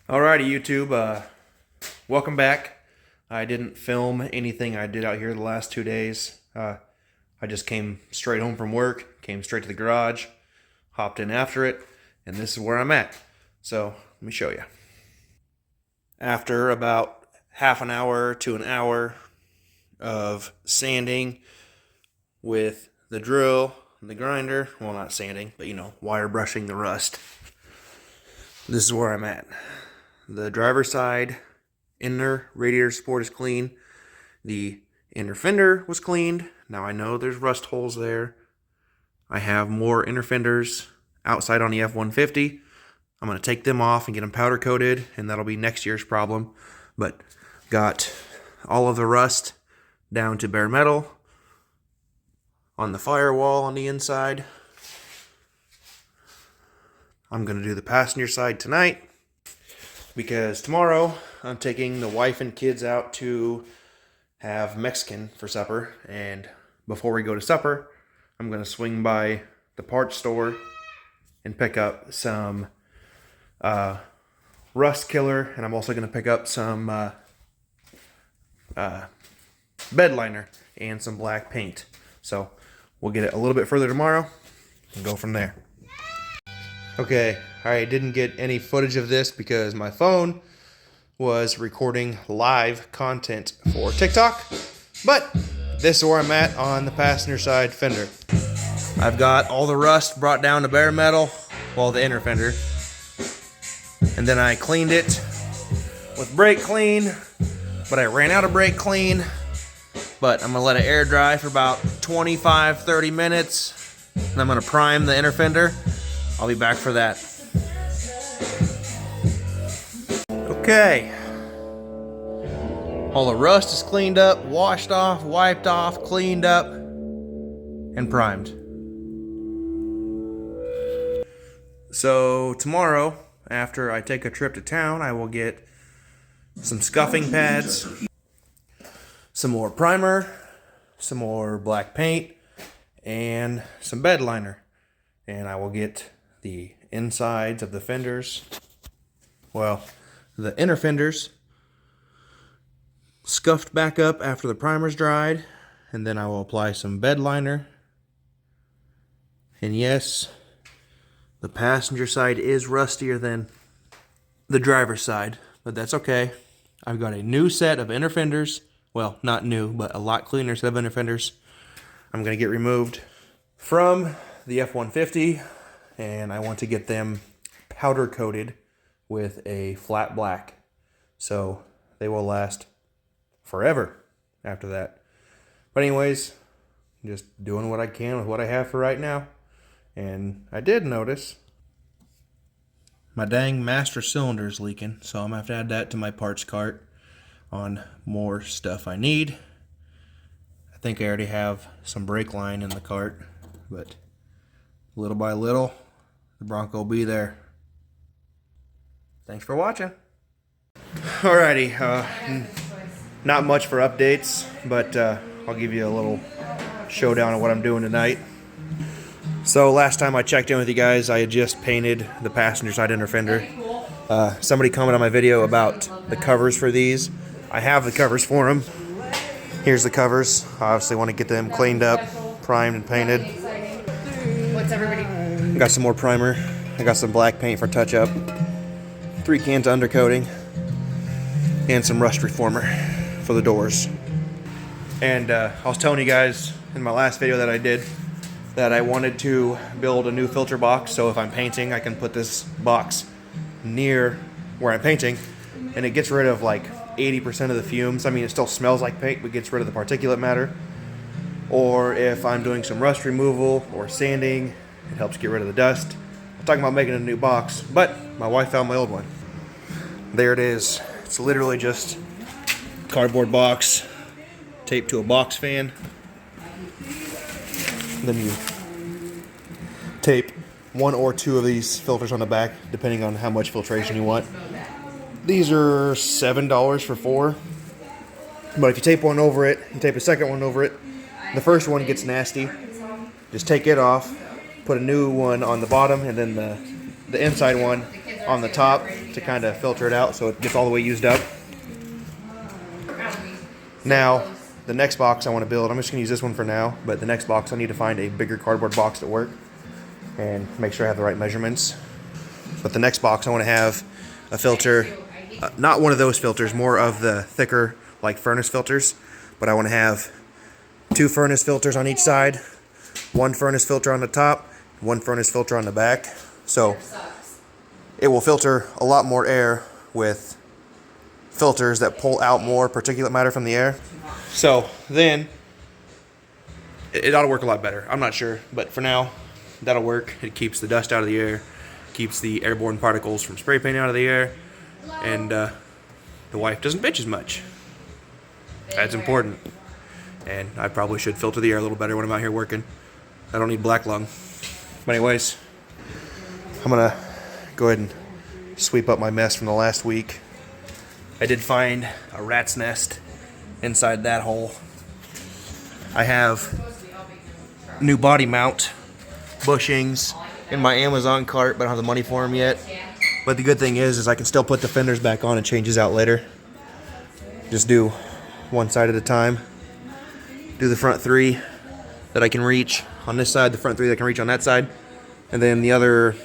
Alrighty, YouTube. Welcome back. I didn't film anything I did out here the last 2 days. I just came straight home from work, came straight to the garage, hopped in after it, and this is where I'm at. So let me show you. After about half an hour to an hour of sanding with the drill and the grinder, well, not sanding, but wire brushing the rust, this is where I'm at. The driver's side inner radiator support is clean. The inner fender was cleaned. Now I know there's rust holes there. I have more inner fenders outside on the F-150. I'm going to take them off and get them powder coated, and that'll be next year's problem. But got all of the rust down to bare metal on the firewall on the inside. I'm going to do the passenger side tonight, because tomorrow I'm taking the wife and kids out to have Mexican for supper. And before we go to supper, I'm going to swing by the parts store and pick up some rust killer. And I'm also going to pick up some bed liner and some black paint. So we'll get it a little bit further tomorrow and go from there. Okay, I didn't get any footage of this because my phone was recording live content for TikTok, but this is where I'm at on the passenger side fender. I've got all the rust brought down to bare metal, well, the inner fender, and then I cleaned it with brake clean, but I ran out of brake clean, but I'm gonna let it air dry for about 25-30 minutes, and I'm gonna prime the inner fender. I'll be back for that. Okay. All the rust is cleaned up, washed off, wiped off, cleaned up, and primed. So tomorrow, after I take a trip to town, I will get some scuffing pads, some more primer, some more black paint, and some bed liner. And I will get the insides of the fenders, well, the inner fenders, scuffed back up after the primer's dried, and then I will apply some bed liner. And yes, the passenger side is rustier than the driver's side, but that's okay. I've got a new set of inner fenders, well, not new, but a lot cleaner set of inner fenders I'm going to get removed from the F-150, and I want to get them powder coated with a flat black, so they will last forever after that. But anyways, just doing what I can with what I have for right now. And I did notice my dang master cylinder is leaking, so I'm gonna have to add that to my parts cart on more stuff I need. I think I already have some brake line in the cart, but little by little, the Bronco will be there. Thanks for watching. Alrighty, not much for updates, but I'll give you a little showdown of what I'm doing tonight. So last time I checked in with you guys, I had just painted the passenger side inner fender. Somebody commented on my video about the covers for these. I have the covers for them. Here's the covers. I obviously want to get them cleaned up, primed and painted. What's everybody? I got some more primer. I got some black paint for touch-up. 3 cans of undercoating. And some rust reformer for the doors. And I was telling you guys in my last video that I did that I wanted to build a new filter box, so if I'm painting, I can put this box near where I'm painting, and it gets rid of like 80% of the fumes. I mean, it still smells like paint, but gets rid of the particulate matter. Or if I'm doing some rust removal or sanding, it helps get rid of the dust. I'm talking about making a new box, but my wife found my old one. There it is. It's literally just cardboard box taped to a box fan. Then you tape 1 or 2 of these filters on the back, depending on how much filtration you want. These are $7 for 4. But if you tape one over it, you tape a second one over it, the first one gets nasty. Just take it off, put a new one on the bottom, and then the inside one on the top to kind of filter it out so it gets all the way used up. Now, the next box I want to build, I'm just going to use this one for now, but the next box I need to find a bigger cardboard box to work and make sure I have the right measurements. But the next box I want to have a filter, not one of those filters, more of the thicker like furnace filters, but I want to have 2 furnace filters on each side, 1 furnace filter on the top, 1 furnace filter on the back. So it will filter a lot more air with filters that pull out more particulate matter from the air. So then it ought to work a lot better. I'm not sure, but for now that'll work. It keeps the dust out of the air, keeps the airborne particles from spray paint out of the air, and the wife doesn't bitch as much. That's important. And I probably should filter the air a little better when I'm out here working. I don't need black lung. But anyways, I'm gonna go ahead and sweep up my mess from the last week. I did find a rat's nest inside that hole. I have new body mount bushings in my Amazon cart, but I don't have the money for them yet. But the good thing is I can still put the fenders back on and change these out later. Just do one side at a time. Do the front 3 that I can reach on this side, the front 3 that I can reach on that side, and then the other,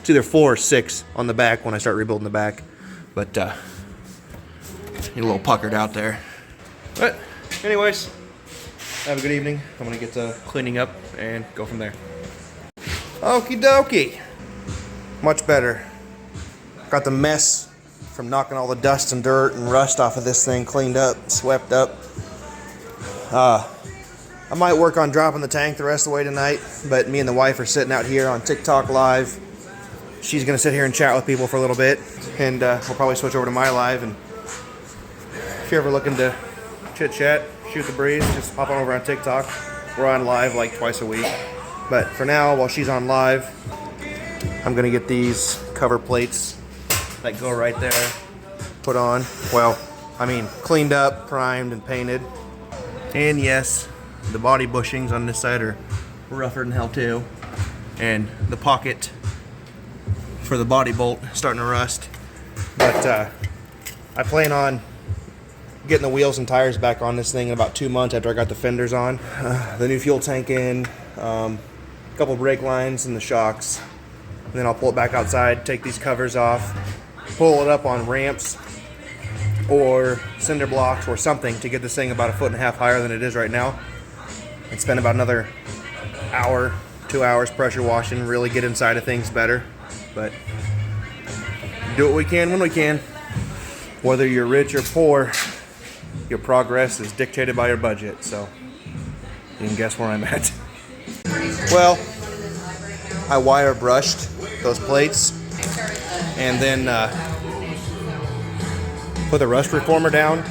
it's either 4 or 6 on the back when I start rebuilding the back. But get a little puckered out there. But anyways, have a good evening. I'm gonna get to cleaning up and go from there. Okie dokie. Much better. Got the mess from knocking all the dust and dirt and rust off of this thing cleaned up, swept up. I might work on dropping the tank the rest of the way tonight, but me and the wife are sitting out here on TikTok live. She's gonna sit here and chat with people for a little bit, and we'll probably switch over to my live. And if you're ever looking to chit chat, shoot the breeze, just hop on over on TikTok. We're on live like twice a week. But for now, while she's on live, I'm gonna get these cover plates that go right there put on. Well, I mean, cleaned up, primed, and painted. And yes, the body bushings on this side are rougher than hell too. And the pocket for the body bolt starting to rust. But I plan on getting the wheels and tires back on this thing in about 2 months after I got the fenders on. The new fuel tank in, a couple brake lines and the shocks. And then I'll pull it back outside, take these covers off, pull it up on ramps or cinder blocks or something to get this thing about 1.5 feet higher than it is right now, and spend about another hour, 2 hours pressure washing, really get inside of things better. But do what we can when we can. Whether you're rich or poor, your progress is dictated by your budget, so you can guess where I'm at. Well, I wire brushed those plates and then put the rust reformer down.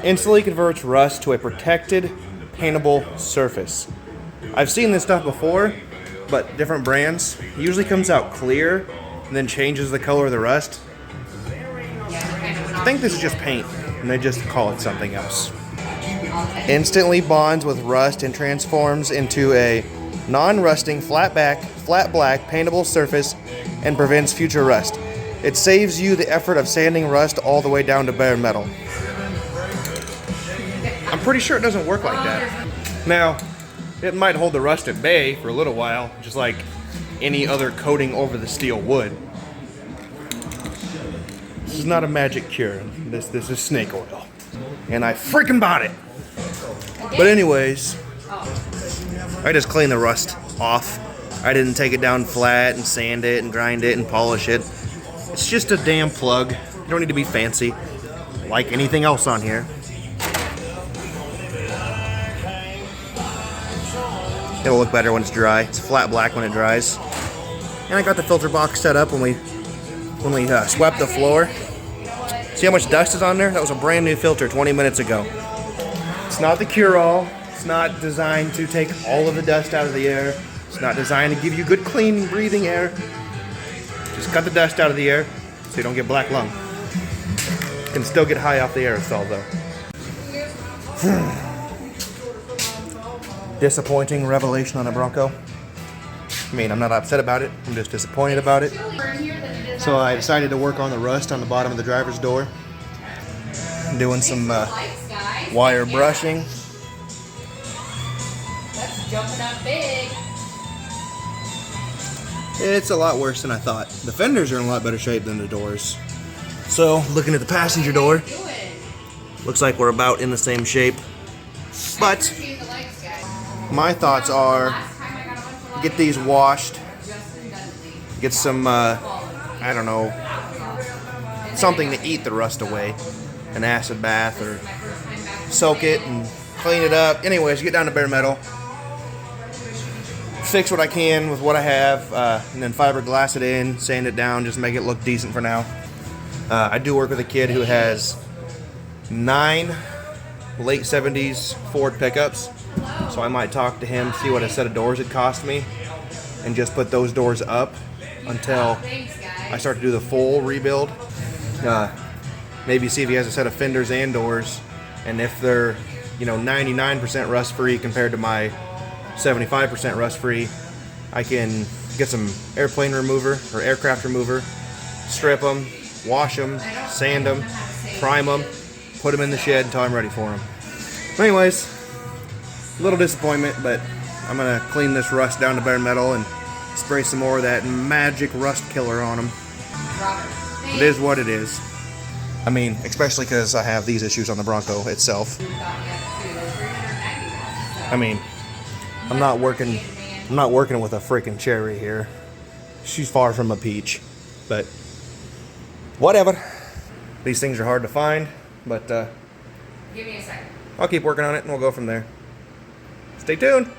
Instantly converts rust to a protected, paintable surface. I've seen this stuff before, but different brands. It usually comes out clear and then changes the color of the rust. I think this is just paint, and they just call it something else. Instantly bonds with rust and transforms into a non-rusting, flat black paintable surface and prevents future rust. It saves you the effort of sanding rust all the way down to bare metal. I'm pretty sure it doesn't work like that. Now, it might hold the rust at bay for a little while, just like any other coating over the steel would. This is not a magic cure. This is snake oil. And I freaking bought it. But anyways, I just cleaned the rust off. I didn't take it down flat and sand it and grind it and polish it. It's just a damn plug. You don't need to be fancy, like anything else on here. It'll look better when it's dry. It's flat black when it dries. And I got the filter box set up when we swept the floor. See how much dust is on there? That was a brand new filter 20 minutes ago. It's not the cure-all. It's not designed to take all of the dust out of the air. It's not designed to give you good, clean, breathing air. Just cut the dust out of the air so you don't get black lung. You can still get high off the aerosol though. Disappointing revelation on a Bronco. I mean, I'm not upset about it. I'm just disappointed about it. So I decided to work on the rust on the bottom of the driver's door. Doing some wire brushing. That's jumping up big. It's a lot worse than I thought. The fenders are in a lot better shape than the doors. So, looking at the passenger door, looks like we're about in the same shape. But my thoughts are get these washed, get some, I don't know, something to eat the rust away, an acid bath, or soak it and clean it up. Anyways, get down to bare metal, fix what I can with what I have, and then fiberglass it in, sand it down, just make it look decent for now. I do work with a kid who has 9 late 70s Ford pickups, so I might talk to him, see what a set of doors would cost me, and just put those doors up until I start to do the full rebuild. Maybe see if he has a set of fenders and doors, and if they're 99% rust free compared to my 75% rust free, I can get some airplane remover or aircraft remover, strip them, wash them, sand them, prime them, put them in the shed until I'm ready for them. Anyways, a little disappointment, but I'm gonna clean this rust down to bare metal and spray some more of that magic rust killer on them. It is what it is. I mean, especially because I have these issues on the Bronco itself. I mean, I'm not working with a freaking cherry here. She's far from a peach, but whatever. These things are hard to find, but Give me a second. I'll keep working on it and we'll go from there. Stay tuned.